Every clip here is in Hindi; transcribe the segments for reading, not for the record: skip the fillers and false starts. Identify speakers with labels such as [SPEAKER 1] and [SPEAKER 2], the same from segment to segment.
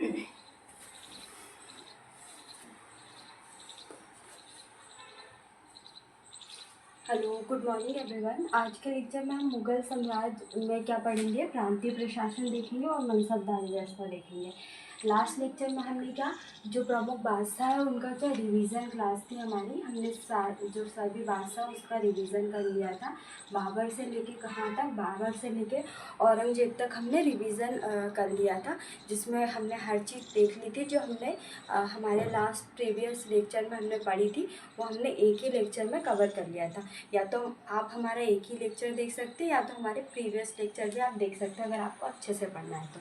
[SPEAKER 1] Hello, good morning everyone. आज के लेक्चर में हम मुगल साम्राज्य में क्या पढ़ेंगे, प्रांतीय प्रशासन देखेंगे और मनसबदारी व्यवस्था देखेंगे। लास्ट लेक्चर में हमने क्या, जो प्रमुख बादशाह है उनका क्या रिवीजन क्लास थी हमारी, हमने जो सभी बादशाह उसका रिवीजन कर लिया था। बाबर से लेके कहाँ तक, बाबर से लेके औरंगजेब तक हमने रिवीजन कर लिया था, जिसमें हमने हर चीज़ देख ली थी जो हमने हमारे लास्ट प्रीवियस लेक्चर में हमने पढ़ी थी, वो हमने एक ही लेक्चर में कवर कर लिया था। या तो आप हमारा एक ही लेक्चर देख सकते हैं या तो हमारे प्रीवियस लेक्चर भी आप देख सकते हैं, अगर आपको अच्छे से पढ़ना है तो।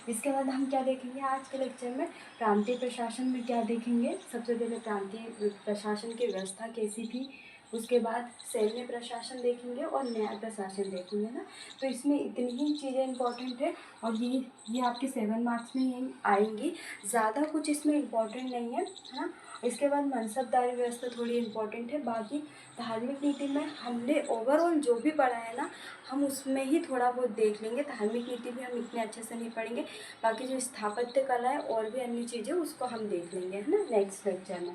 [SPEAKER 1] इसके बाद हम क्या देखेंगे आज के लेक्चर में, प्रांतीय प्रशासन में क्या देखेंगे। सबसे पहले प्रांतीय प्रशासन की व्यवस्था कैसी थी, उसके बाद सैन्य प्रशासन देखेंगे और न्याय प्रशासन देखेंगे ना। तो इसमें इतनी ही चीज़ें इंपॉर्टेंट है और ये आपके 7 मार्क्स में ही आएंगी, ज़्यादा कुछ इसमें इम्पॉर्टेंट नहीं है ना। इसके बाद मनसबदारी व्यवस्था थोड़ी इम्पॉर्टेंट है। बाकी धार्मिक नीति में हमने ओवरऑल जो भी पढ़ा है ना, हम उसमें ही थोड़ा बहुत देख लेंगे। धार्मिक नीति भी हम इतने अच्छे से नहीं पढ़ेंगे, बाकी जो स्थापत्य कला है और भी अन्य चीज़ें उसको हम देख लेंगे, है ना, नेक्स्ट लेक्चर में।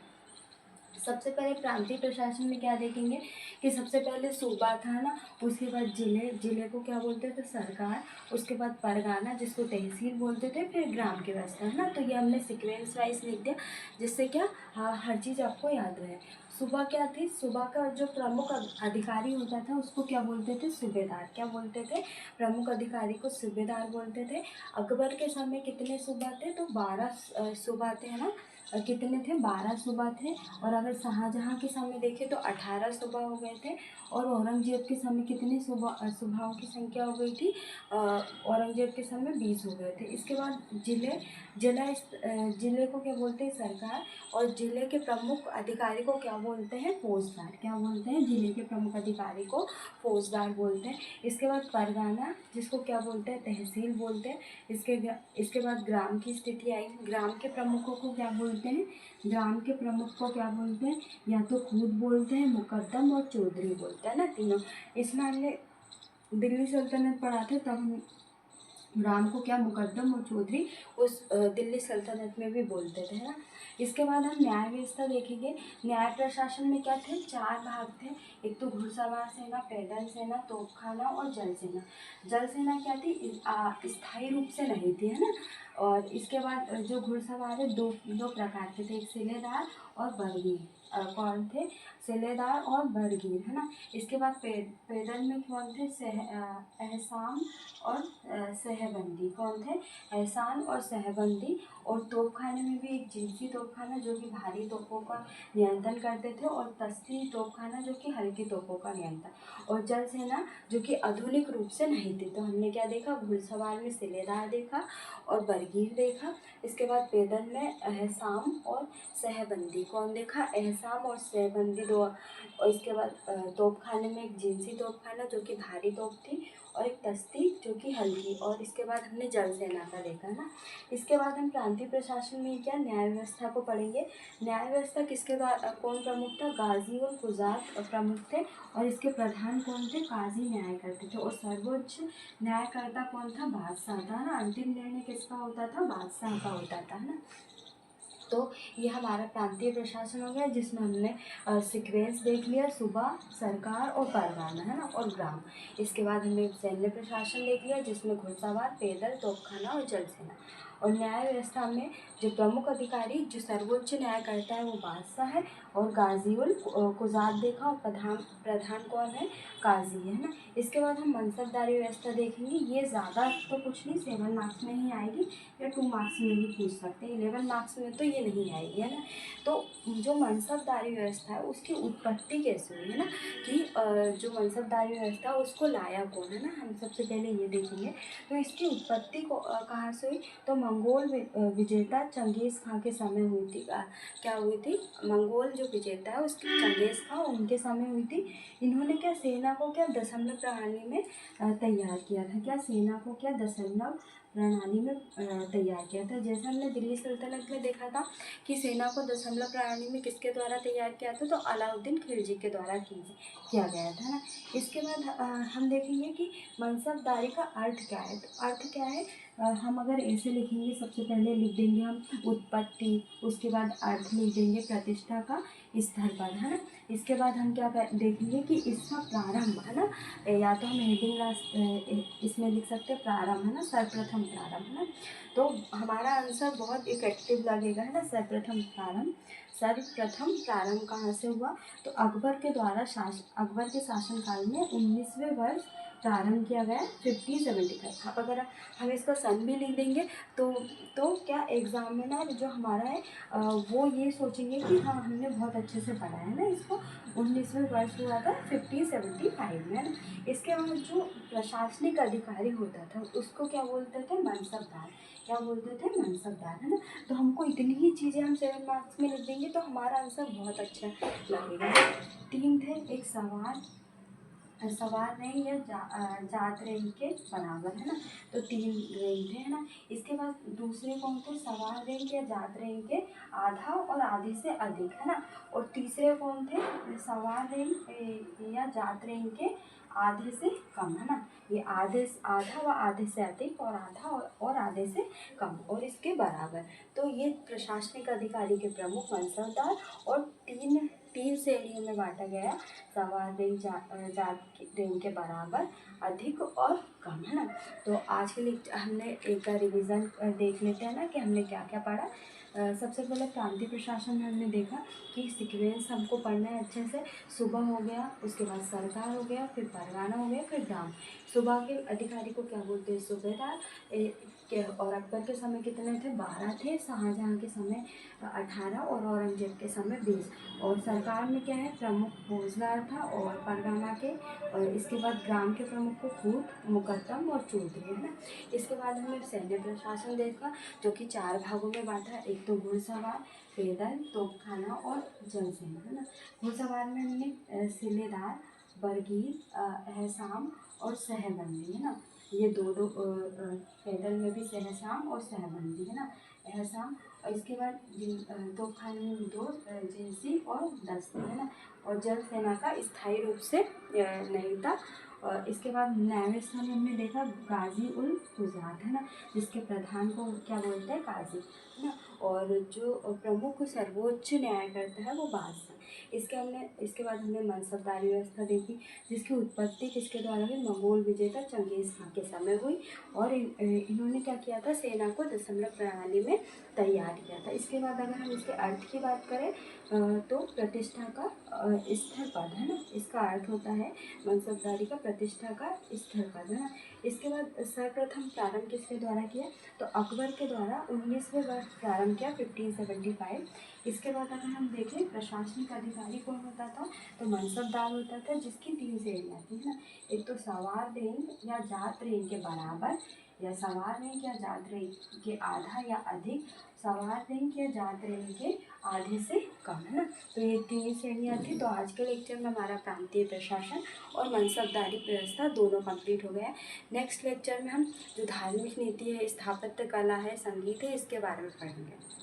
[SPEAKER 1] सबसे पहले प्रांतीय प्रशासन में क्या देखेंगे कि सबसे पहले सूबा था ना, उसके बाद जिले को क्या बोलते थे, सरकार, उसके बाद परगाना जिसको तहसील बोलते थे, फिर ग्राम की व्यवस्था, है ना। तो ये हमने सीक्वेंस वाइज लिख दिया, जिससे क्या हर चीज़ आपको याद रहे। सूबा क्या थी, सूबा का जो प्रमुख अधिकारी होता था उसको क्या बोलते थे, सूबेदार। क्या बोलते थे, प्रमुख अधिकारी को सूबेदार बोलते थे। अकबर के समय कितने सूबा थे, तो 12 सूबा थे, है ना। कितने थे, 12 सूबा थे। और अगर शाहजहाँ के समय देखें तो 18 सूबा हो गए थे। और औरंगजेब के समय कितने सूबाओं की संख्या हो गई थी, औरंगजेब के समय 20 हो गए थे। इसके बाद जिले को क्या बोलते हैं, सरकार। और जिले के प्रमुख अधिकारी को क्या बोलते हैं, फौजदार। क्या बोलते हैं, जिले के प्रमुख अधिकारी को फौजदार बोलते हैं। इसके बाद परगाना जिसको क्या बोलते हैं, तहसील बोलते हैं। इसके बाद ग्राम की स्थिति आई। ग्राम के प्रमुखों को क्या बोलते हैं, ग्राम के प्रमुख को क्या बोलते हैं, या तो खूद बोलते हैं, मुकद्दम और चौधरी बोलते हैं ना, तीनों। इसमें हमने दिल्ली सल्तनत पढ़ा था, तब हम ग्राम को क्या मुकद्दम और चौधरी उस दिल्ली सल्तनत में भी बोलते थे, है ना। इसके बाद हम न्याय व्यवस्था देखेंगे। न्याय प्रशासन में क्या थे, 4 भाग थे। एक तो घुड़सवार सेना, पैदल सेना, तोपखाना और जल सेना। जल सेना क्या थी, स्थायी रूप से नहीं थी, है ना। और इसके बाद जो घुड़सवार है, दो प्रकार के थे, एक सिलेदार और बरगीर। कौन थे, सिलेदार और बरगीर, है ना। इसके बाद पैदल में कौन थे, एहसान और सहबंदी। कौन थे, एहसान और सहबंदी। और तोपखाने में भी एक जिनसी तोपखाना जो कि भारी तोपों का नियंत्रण करते थे, और तस्ती तोपखाना जो कि हल्की तोपों का नियंत्रण। और जल सेना जो कि आधुनिक रूप से नहीं थी। तो हमने क्या देखा, घुड़सवार में सिलेदार देखा और बरगीर देखा। इसके बाद पैदल में एहसाम और सहबंदी। कौन देखा, एहसाम और सहबंदी दो। और इसके बाद तोपखाने में एक जिनसी तोपखाना जो कि भारी तोप थी, और एक तस्ती जो कि हल्की। और इसके बाद हमने जल सेना का देखा ना। इसके बाद हम प्रांतीय प्रशासन में क्या, न्याय व्यवस्था को पढ़ेंगे। न्याय व्यवस्था किसके द्वारा, कौन प्रमुख था, गाजी और कुजात प्रमुख थे। और इसके प्रधान कौन थे, काजी न्याय करते थे। और सर्वोच्च न्यायकर्ता कौन था, बादशाह था ना। अंतिम निर्णय किसका होता था, बादशाह का होता था, है ना। तो ये हमारा प्रांतीय प्रशासन हो गया, जिसमें हमने सीक्वेंस देख लिया, सूबा, सरकार और परगाना, है ना, और ग्राम। इसके बाद हमने सैन्य प्रशासन देख लिया, जिसमें घुड़सवार, पैदल, तोपखाना और जल सेना। और न्याय व्यवस्था में जो प्रमुख अधिकारी, जो सर्वोच्च न्याय करता है, वो बादशाह है। और गाजी उल कुजात देखा, और प्रधान कौन है, काजी है ना। इसके बाद हम मनसबदारी व्यवस्था देखेंगे। ये ज़्यादा तो कुछ नहीं, 7 मार्क्स में ही आएगी या 2 मार्क्स में भी पूछ सकते हैं, 11 मार्क्स में तो ये नहीं आएगी, है ना। तो जो मनसबदारी व्यवस्था है उसकी उत्पत्ति कैसे हुई, है ना, कि जो मनसबदारी व्यवस्था है उसको लाया कौन, है ना, हम सबसे पहले ये देखेंगे। तो इसकी उत्पत्ति को कहाँ से हुई, तो मंगोल विजेता चंगेज़ खां के समय हुई थी। क्या हुई थी, मंगोल जो विजेता है उसके चंगेज़ खां, उनके समय हुई थी। इन्होंने क्या, सेना को क्या दशमलव प्रणाली में तैयार किया था। क्या, सेना को क्या दशमलव प्रणाली में तैयार किया था। जैसे हमने दिल्ली सल्तनत में देखा था कि सेना को दशमलव प्रणाली में किसके द्वारा तैयार किया था, तो अलाउद्दीन खिलजी के द्वारा किया गया था ना। इसके बाद हम देखेंगे कि मनसबदारी का अर्थ क्या है। तो अर्थ क्या है, हम अगर ऐसे लिखेंगे, सबसे पहले लिख देंगे हम उत्पत्ति, उसके बाद अर्थ लिख देंगे प्रतिष्ठा का स्तर पर, है ना। इसके बाद हम क्या देखेंगे कि इसका प्रारंभ, है ना, या तो हम हेडिंग इसमें लिख सकते हैं प्रारंभ, है ना, सर्वप्रथम प्रारंभ, है ना। तो हमारा आंसर बहुत इफेक्टिव लगेगा, है ना। सर्वप्रथम प्रारंभ कहाँ से हुआ? तो अकबर के शासनकाल में 19वें वर्ष प्रारंभ किया गया 1575। अब अगर हम इसका सन भी लिख देंगे तो क्या एग्जामिनर जो हमारा है वो ये सोचेंगे कि हाँ हमने बहुत अच्छे से पढ़ा है ना इसको। 19वें वर्ष हुआ था 1575 में, है ना। इसके बाद जो प्रशासनिक अधिकारी होता था उसको क्या बोलते थे? मनसबदार। क्या बोलते थे? मनसबदार, है ना। तो हमको इतनी ही चीज़ें हम 7 मार्क्स में लिख देंगे तो हमारा आंसर बहुत अच्छा लगेगा। 3 थे, एक सवार रैंक या जात रैंक के बराबर, है ना। तो 3 रैंक थे, है ना। इसके बाद दूसरे कौन थे? सवार रैंक या जात रैंक के आधा और आधे से अधिक, है ना। और तीसरे कौन थे? सवार रैंक या जात रैंक के आधे से कम, है ना। ये आधा व आधे से अधिक और आधा और आधे से कम और इसके बराबर। तो ये प्रशासनिक अधिकारी के प्रमुख मनसबदार और तीन श्रेणियों में बांटा गया। सवार रैंक, जात रैंक के बराबर, अधिक और कम, है ना। तो आज के लिए हमने एक का रिवीजन देख लेते हैं ना कि हमने क्या क्या पढ़ा। सबसे पहले प्रांतीय प्रशासन में हमने देखा कि सीक्वेंस हमको पढ़ना है अच्छे से। सुबह हो गया, उसके बाद सरकार हो गया, फिर परगना हो गया, फिर ग्राम। सुबह के अधिकारी को क्या बोलते हैं? सूबेदार। और अकबर के समय कितने थे? 12 थे। शाहजहाँ के समय 18 और औरंगजेब के समय 20। और सरकार में क्या है? प्रमुख फौजदार था और परगना के, और इसके बाद ग्राम के प्रमुख को खूट, मुकद्दम और चौधरी, है ना। इसके बाद हमने सैन्य प्रशासन देखा जो कि 4 भागों में बांटा है। एक तो घुड़सवार, पैदल, तोपखाना और जलसेना, है ना। घुड़सवार में हमने सिलेदार, बरगीर, एहसाम और सहबंदी, है ना। ये दो पैदल में भी सहसाम और सहबंदी, है ना। एहसाम। और इसके बाद तोपखाने में भी 2 जिनसी और दस्ती, है ना। और जल सेना का स्थायी रूप से नहीं था। और इसके बाद न्यायव्यवस्था में हमने देखा गाजी उल गुजरात, है ना, जिसके प्रधान को क्या बोलते हैं? काजी, है ना। और जो प्रमुख सर्वोच्च न्यायकर्ता है वो बादशाह। इसके बाद हमने मनसबदारी व्यवस्था देखी जिसकी उत्पत्ति किसके द्वारा हुई? मंगोल विजेता चंगेज खां के समय हुई। और इन्होंने क्या किया था? सेना को दशमलव प्रणाली में तैयार किया था। इसके बाद अगर हम इसके अर्थ की बात करें तो प्रतिष्ठा का स्तर पद, है ना। इसका अर्थ होता है मनसबदारी का प्रतिष्ठा का स्तर पद, है ना। इसके बाद सर्वप्रथम प्रारंभ किसके द्वारा किया? तो अकबर के द्वारा 19वें वर्ष प्रारंभ किया 1575। इसके बाद अगर हम देखें प्रशासनिक अधिकारी कौन होता था? तो मनसबदार होता था जिसकी 3 श्रेणियाँ थी, है ना। एक तो सवार रैंक या जात रैंक के बराबर, या सवार रैंक या जात रैंक के आधा या अधिक, सवार रैंक या जात रैंक के आधे से कम, है ना। तो ये 3 श्रेणियाँ थी। तो आज के लेक्चर में हमारा प्रांतीय प्रशासन और मनसबदारी व्यवस्था दोनों कंप्लीट हो गया है। नेक्स्ट लेक्चर में हम जो धार्मिक नीति है, स्थापत्य कला है, संगीत है, इसके बारे में पढ़ेंगे।